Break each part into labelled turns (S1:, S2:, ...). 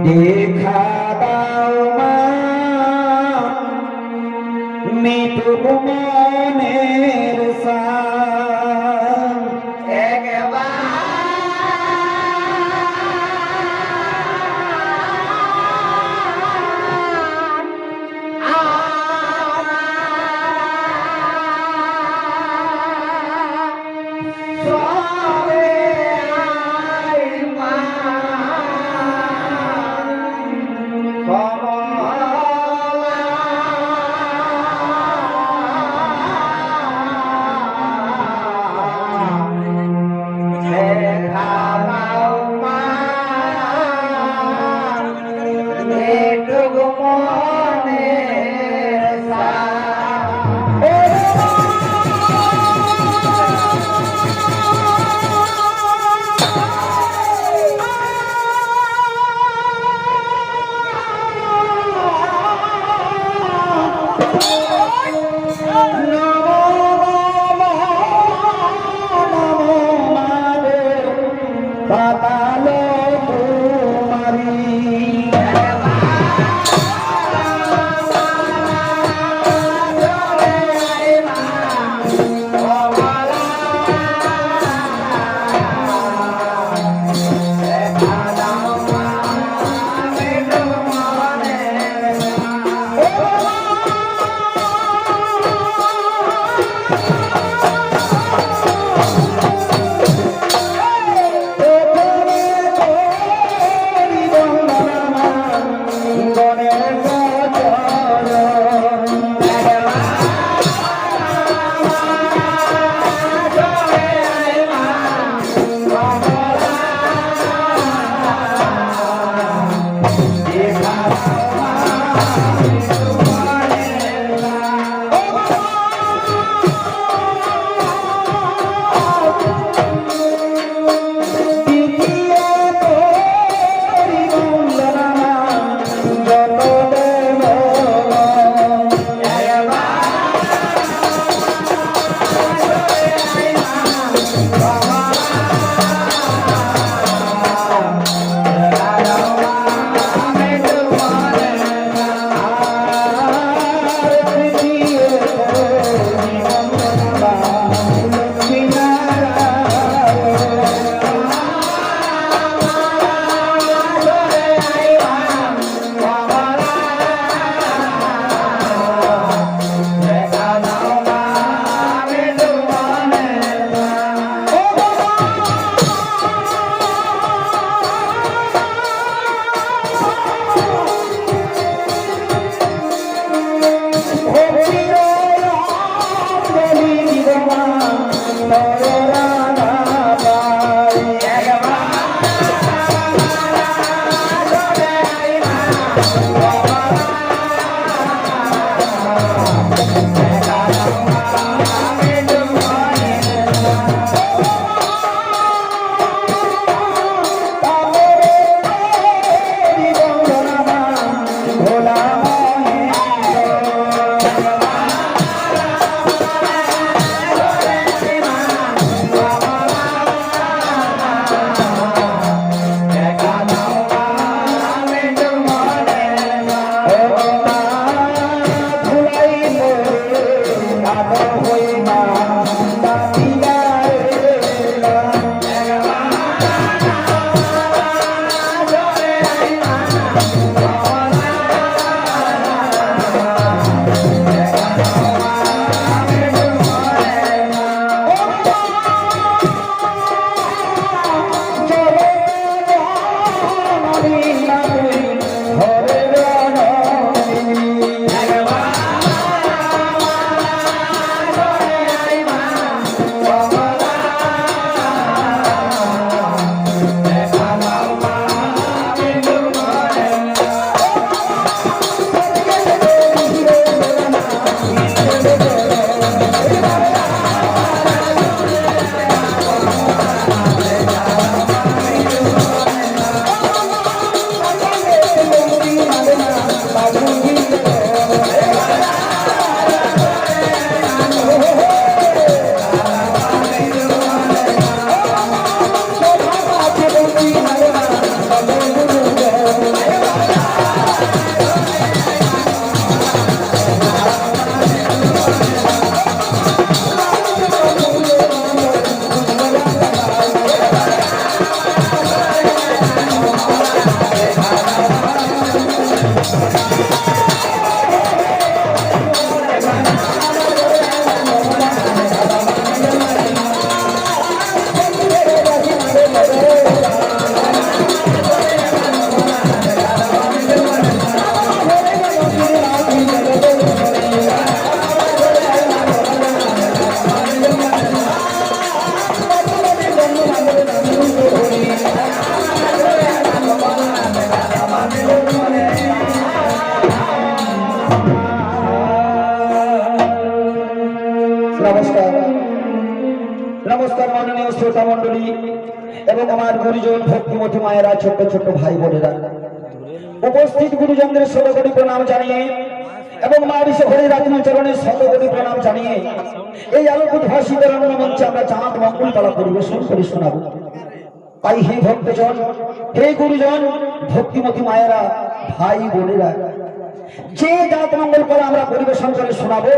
S1: দেখা দাও মা মিটুক মনের সান মাননীয় শ্রোতা মন্ডলী এবং আমার গুরুজন ভক্তিমতী মায়েরা, ছোট্ট ছোট্ট ভাই বোনেরা, উপস্থিত গুরুজনদের শতকোটি প্রণাম জানিয়ে এবং মা বিশ্বহরি রাত্রিচরণের শতকোটি প্রণাম জানিয়ে এই আলোকুট ভাষিত রঙ্গমঞ্চে আমরা চাঁদ মঙ্গল পালা পরিবেশন করে শোনাবো। তাই হে ভক্তজন, হে গুরুজন, ভক্তিমতী মায়েরা, ভাই বোনেরা, যে জাত মঙ্গল পালা আমরা পরিবেশন করে শোনাবো,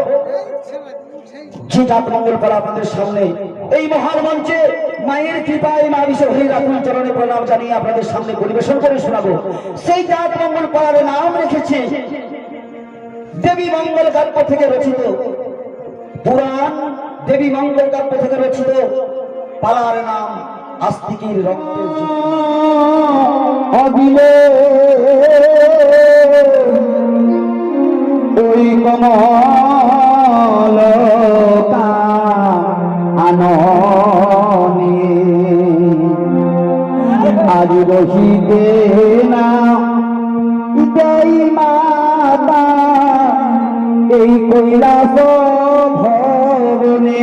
S1: যে জাত মঙ্গল পালা আপনাদের সামনে এই মহান মঞ্চে মায়ের কৃপায় মা বিশ্বহরি রাত্রিচরণে প্রণাম জানিয়ে আপনাদের সামনে পরিবেশন করে শোনাবো, সেই জাত মঙ্গল পালার নাম রেখেছে দেবী মঙ্গল কাব্য থেকে রচিত পুরাণ। দেবী মঙ্গল কাব্য থেকে রচিত পালার নাম আস্তিকের রক্তের অবিলে ওই কমল আননে আজ রহিতে না দেই মাতা এই কৈলাস ভবনে।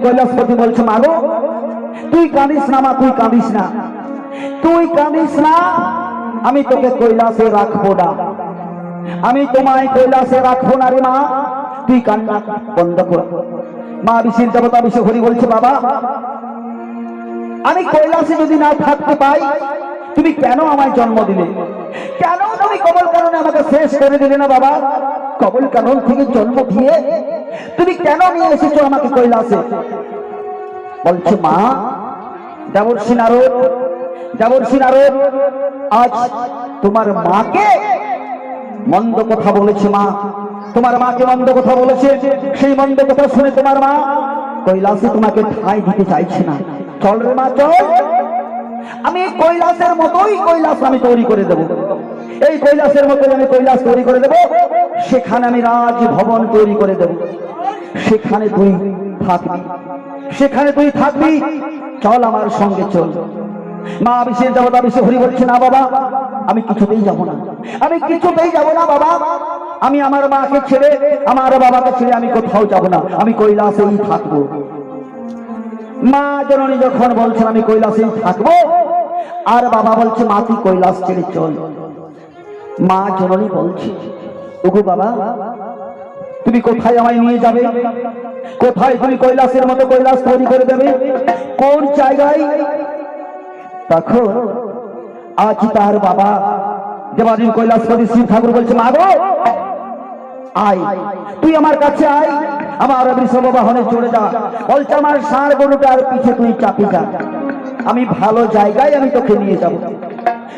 S1: কৈলাসপতি বলছে, মাগো তুই কাঁদিস না মা, তুই কাঁদিস না, তুই কাঁদিস না, আমি তোকে কৈলাসে রাখবো না, আমি তোমায় কৈলাসে রাখবো না রে মা, তুই কান্না বন্ধ কর। মা বিষ্ণু দেবতা বিশ্বহরি বলছে, বাবা আমি কৈলাসে যদি না থাকতে পাই, তুমি কেন আমায় জন্ম দিলে? কেন তুমি কমল কাননে আমাকে শেষ করে দিলে না বাবা? কমল কানন থেকে জন্ম দিয়ে তুমি কেন নিয়ে এসেছো আমাকে কৈলাসে? বলছে মা, দেবর্ষি নারদ আজ তোমার মাকে মন্দ কথা বলেছে। মা তোমার মাকে মন্দ কথা বলেছে, সেই মন্দ কথা শুনে তোমার মা কৈলাসে তোমাকে ঠাঁই দিতে চাইছে না। চল রে মা চল, আমি কৈলাসের মতোই কৈলাস আমি তৈরি করে দেব। এই কৈলাসের মতোই আমি কৈলাস তৈরি করে দেব, সেখানে আমি রাজভবন তৈরি করে দেব, সেখানে তুই থাকবি, সেখানে তুই থাকবি। চল আমার সঙ্গে চল। মা বিশেষ দেবতা বিশেষ হরি বলছে না বাবা, আমি কিছুতেই যাব না, আমি কিছুতেই যাব না বাবা। আমি আমার মাকে ছেড়ে, আমার বাবাকে ছেড়ে আমি কোথাও যাব না, আমি কৈলাসেই থাকবো। মা জননী যখন বলছেন আমি কৈলাসেই থাকবো, আর বাবা বলছে মা তুই কৈলাস ছেড়ে চল। মা জননী বলছে ওগো বাবা, তুমি কোথায় আমায় নিয়ে যাবে? কোথায় তুমি কৈলাসের মতো কৈলাস তৈরি করে দেবে? কোন জায়গায়? তখন আজ তার বাবা দেবাদিন কৈলাসপতি শিব ঠাকুর বলছে মা গো আয়, তুই আমার কাছে আয়, আমার বৃষভ বাহনে চড়ে যা। বলছে আমার ষাঁড় গরুটার পিছে তুই চাপি যা, আমি ভালো জায়গায় আমি তোকে নিয়ে যাব।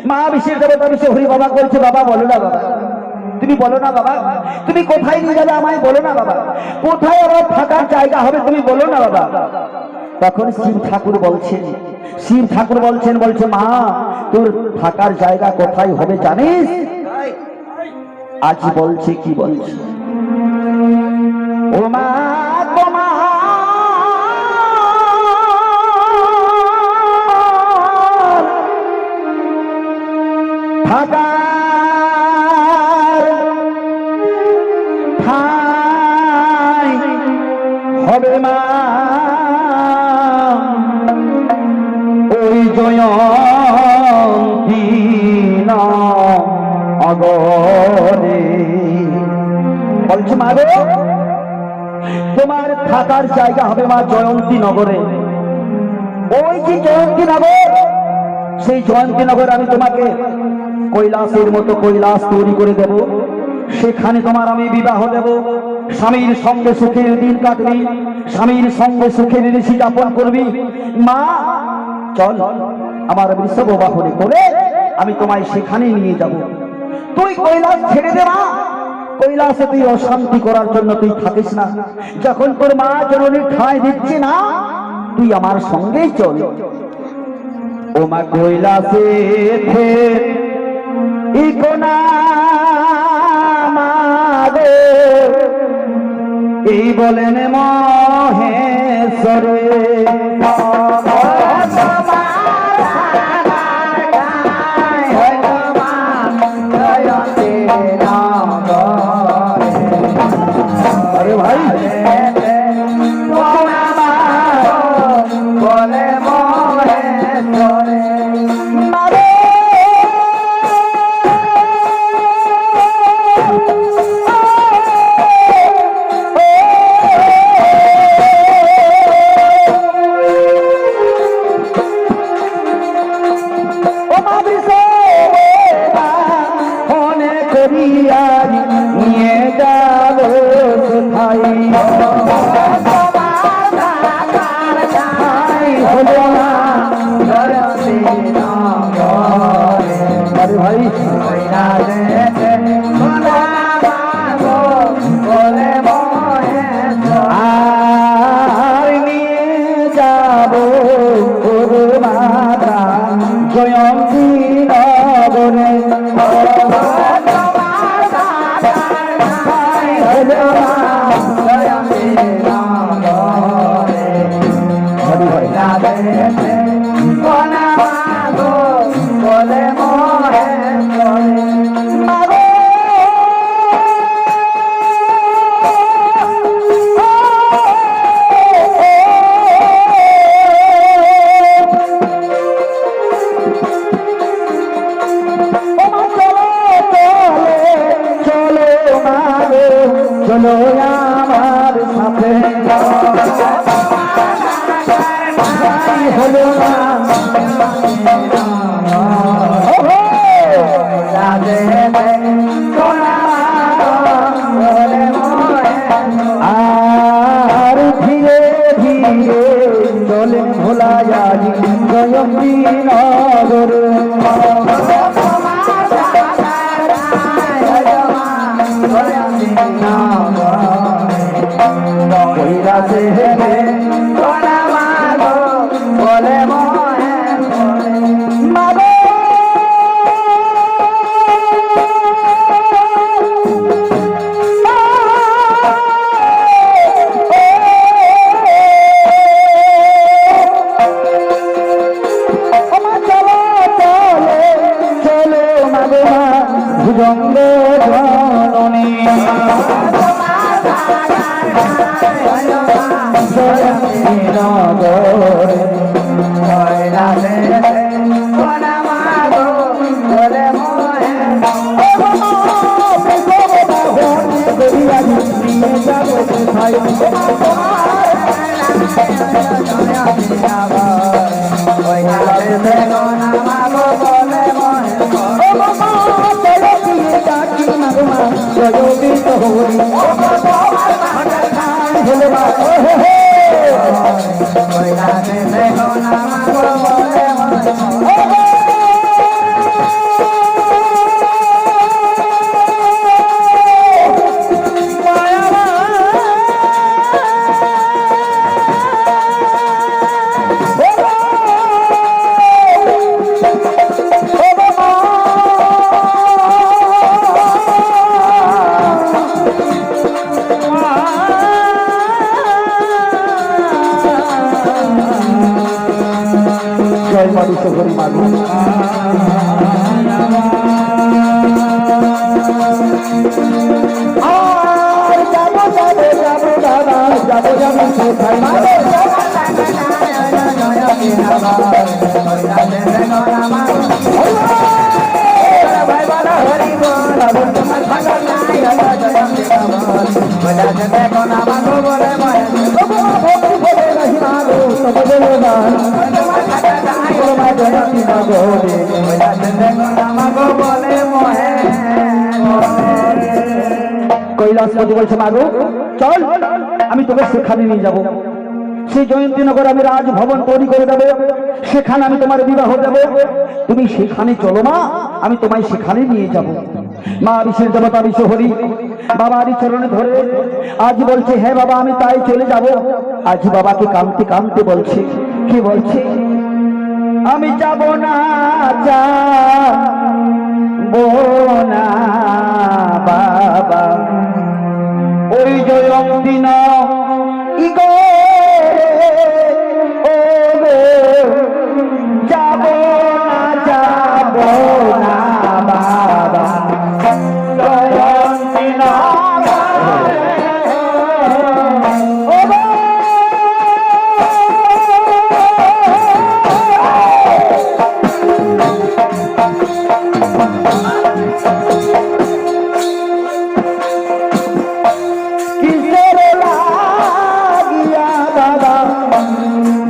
S1: মা বিশেষ দেবতা বিশেষ হরি বাবা বলছে বাবা বলো না বাবা, তুমি বলো না বাবা, তুমি কোথায় নিয়ে যাবে আমায় বলো না বাবা, কোথায় আমার থাকার জায়গা হবে তুমি বলো না বাবা। তখন শিব ঠাকুর বলছেন বলছে মা তোর থাকার জায়গা কোথায় হবে জানিস? আজ বলছে কি বলছে, ও মা তোমার থাকার ঠাই হবে মা ওই জয়ন্তী নগরে। বলছে মা গো তোমার থাকার জায়গা হবে মা জয়ন্তী নগরে। ওই যে জয়ন্তী নগর, সেই জয়ন্তী নগর আমি তোমাকে কৈলাসের মতো কৈলাস তৈরি করে দেব, সেখানে তোমার আমি বিবাহ দেব, স্বামীর সঙ্গে সুখের দিন কাটবি, স্বামীর সঙ্গে সুখের ঋষি যাপন করবি। মা চল আমার বৃষভ বাহনে করে আমি তোমায় সেখানে নিয়ে যাব। তুই কৈলাস ছেড়ে দে মা, কৈলাসে তুই অশান্তি করার জন্য তুই থাকিস না। যখন তোর মা জননী ঠাঁই দিচ্ছে না, তুই আমার সঙ্গেই চল। ও মা কৈলাসে এই বলেন মহেশ্বরে अरे भाई চলো আমার সাথে হলো না আর ধীরে ধীরে চলে ভোলায়াজি জয়ন্তী নগর কৈলাসে বলে মাগো ভুজঙ্গ জননী হরি মাগো আর যাবো যাবো যাবো দাদা যাবো যাবো কোথায় ভাই বালা হরি বল তোমার ভাগা নাই বলে ভক্তি বলে রহি মাগো তবে বলে কৈলাসপতি বলছে মাগো চল আমি তোকে সেখানে নিয়ে যাবো সেই জয়ন্তীনগর আমি রাজভবন তৈরি করে দেবো সেখানে আমি তোমার বিবাহ দেবো তুমি সেখানে চলো মা আমি তোমায় সেখানে নিয়ে যাব মা বিশ্বের দেবতা বিশ্ব হরি বাবারই চরণে ধরে আজ বলছে হ্যাঁ বাবা আমি তাই চলে যাব আজ বাবাকে কাঁদতে কাঁদতে বলছে কি বলছে আমি যাব না যাবো না বাবা ওই জয়ন্তী না ইগো যাব না বাবা জয়ন্তী না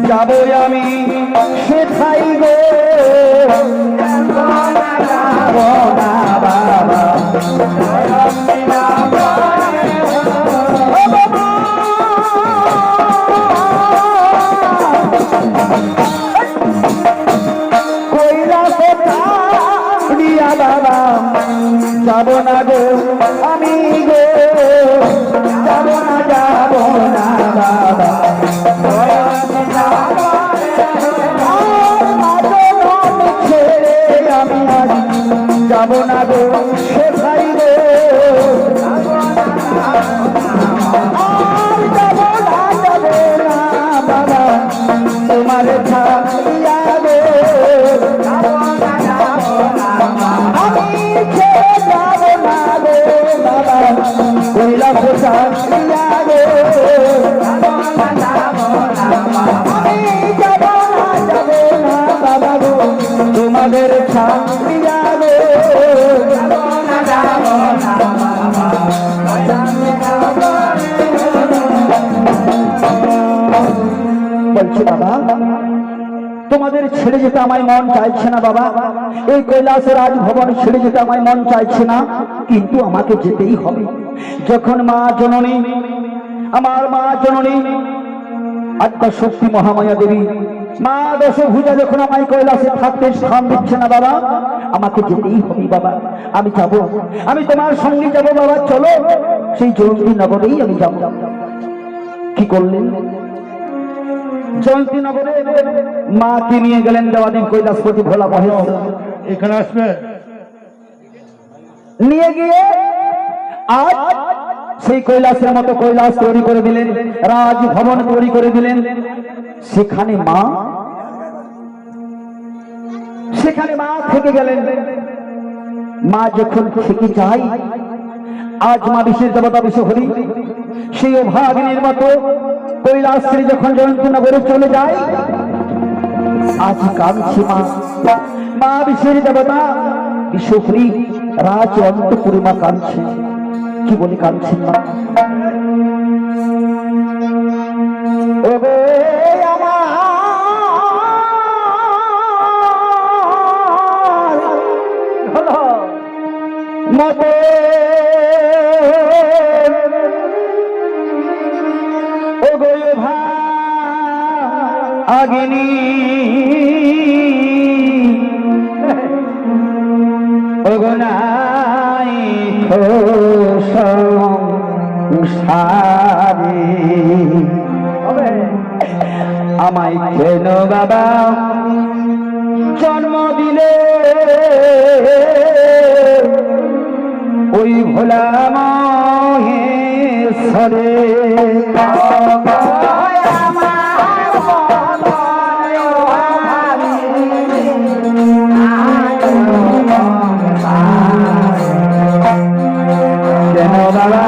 S1: যাবো আমি সেথাই গো বাবা কৈলাসে দিয়া বাবা যাব না গো আমি গো যাব না বাবা যাব না গো সে ভাই গো যাব না বাবা তোমার ছাড়িয়া গো আমি যাব না গো বাবা কৈলাস ছাড়িয়া গো আমি যাব না বাবা গো তোমাদের ছাড়িয়া গো বলছি বাবা তোমাদের ছেড়ে যেতে আমায় মন চাইছে না বাবা, এই কৈলাসের রাজভবন ছেড়ে যেতে আমায় মন চাইছে না, কিন্তু আমাকে যেতেই হবে। যখন মা জননী, আমার মা জননী আত্মা শক্তি মহামায়া দেবী মা দশভুজা যখন আমায় কৈলাসে থাকতে স্থান দিচ্ছে না বাবা, আমাকে যেতেই হবে বাবা। আমি যাব, আমি তোমার সঙ্গে যাব বাবা, চলো সেই জয়ন্তী নগরেই আমি যাব। কি করলেন? জয়ন্তী নগরে মাকে নিয়ে গেলেন দেওয়ানি কৈলাসপতি ভোলা মহেশ।
S2: এখানে আসবে,
S1: নিয়ে গিয়ে আজ সেই কৈলাসের মতো কৈলাস তৈরি করে দিলেন, রাজভবন তৈরি করে দিলেন। সেখানে মা থেকে গেলেন। মা যখন থেকে যায়, আজ মা বিশেষ দেবতা বিশেষ হরি সেই অভাগিনীর মতো কৈলাসে যখন জয়ন্তী নগরে চলে যায়, আজ কাঁদছে মা বিশেষ দেবতা বিশেষ হরি রাজ অন্তপুরে মা কাঁদছে। কি বলে কাঁদছেন মা? মতে ও গো ভাগিনী, ও গো নাই সংসারে আমায় কেন বাবা জন্ম দিলে, ওই ভোলা মহেশ্বরে কেন বাবা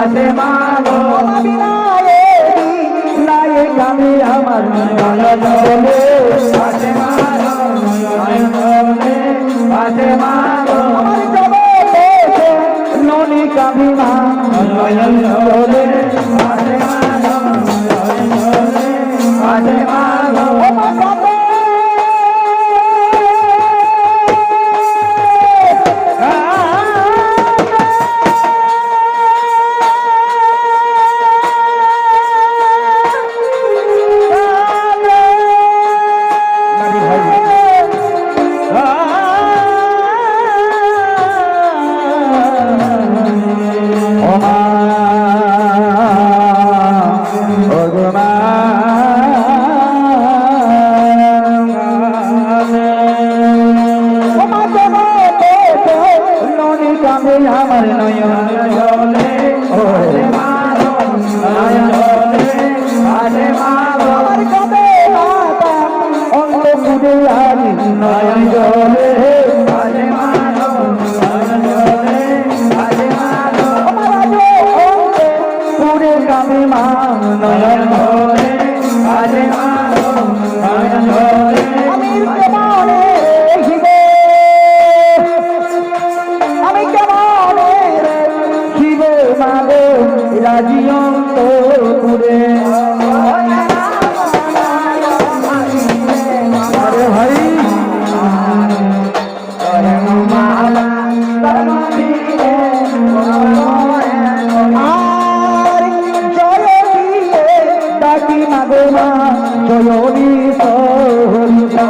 S1: আসে মাগো নায়ক আমি আমার নয়ন জলে আসে মাগো নয়ন জলে আসে মাগো আমার জগতে ননি কামি মা নয়ন জলে আসে মাগো নয়ন জলে আসে মাগো আমার নয়ন জলে ওরে মাগো নয়ন জলে আসে মাগো আমার কবে মাতা অন্ত পুরে আরি নয়ন জলে আসে মাগো নয়ন জলে আসে মাগো আমার অন্ত পুরে কামি মা নয়ন জলে আসে মাগো নয়ন জলে আমি কেমনে হিবে আমি কেমনে হিবে মাগো রাজিয়ন্ত পুরে আরে ভাই আর জয় দিয়ে ডাকি মাগো মা জয়নি সহরিতা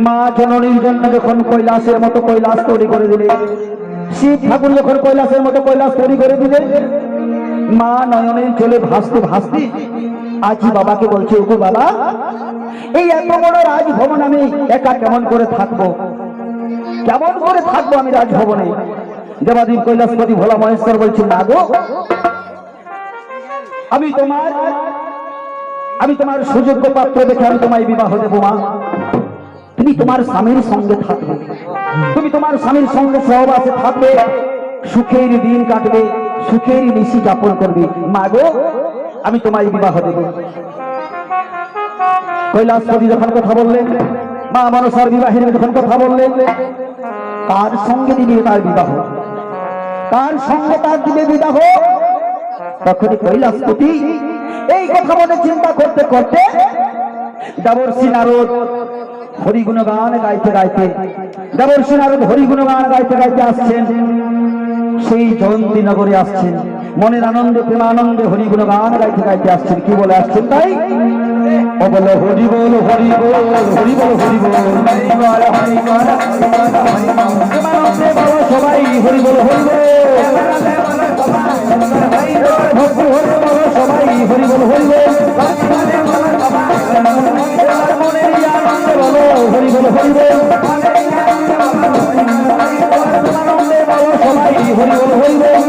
S1: মা জননীর জন্য যখন কৈলাসের মতো কৈলাস তৈরি করে দিলে, শিব ঠাকুর যখন কৈলাসের মতো কৈলাস তৈরি করে দিলে, মা নয়নের চলে ভাসতে ভাসতে আজি বাবাকে বলছে, ওগো বাবা, এই এত বড় রাজভবন আমি একা কেমন করে থাকবো, কেমন করে থাকবো আমি রাজভবনে? দেবাদিন কৈলাসপতি ভোলা মহেশ্বর বলছে, না গো, আমি তোমার সুযোগ্য পাত্র দেখে আমি তোমায় বিবাহ দেবো। মা, তুমি তোমার স্বামীর সঙ্গে থাকবে, তুমি তোমার স্বামীর সঙ্গে সহবাসে থাকবে, সুখের দিন কাটবে, সুখের নিশি যাপন করবে। মা গো, আমি তোমায় বিবাহ দেব। কৈলাসপতি যখন কথা বললেন, মা মনসার বিবাহের যখন কথা বললেন, কার সঙ্গে দিবে তার বিবাহ, কার সঙ্গে তার দিবে বিবাহ? তখনই কৈলাসপতি এই কথা মনে চিন্তা করতে করতে দেবর্ষি নারদ হরিগুণ গান গাইতে গাইতে, দেবর্ষি নারদ হরিগুণ গান গাইতে গাইতে আসছেন, সেই জয়ন্তী নগরে আসছেন, মনের আনন্দে প্রেমানন্দে হরিগুণ গান গাইতে গাইতে আসছেন। কি বলে আসছেন তাই? ও বলে, হরি বল হরি বল হরি বল হরি বল হরি বল প্রেমানন্দে বলো সবাই হরি বল হরি বল, ভক্তি হরি বল সবাই হরি বল হরি বল, মনের আনন্দে বলো হরি বল হরি বল, প্রেমানন্দে বলো সবাই হরি বল হরি বল।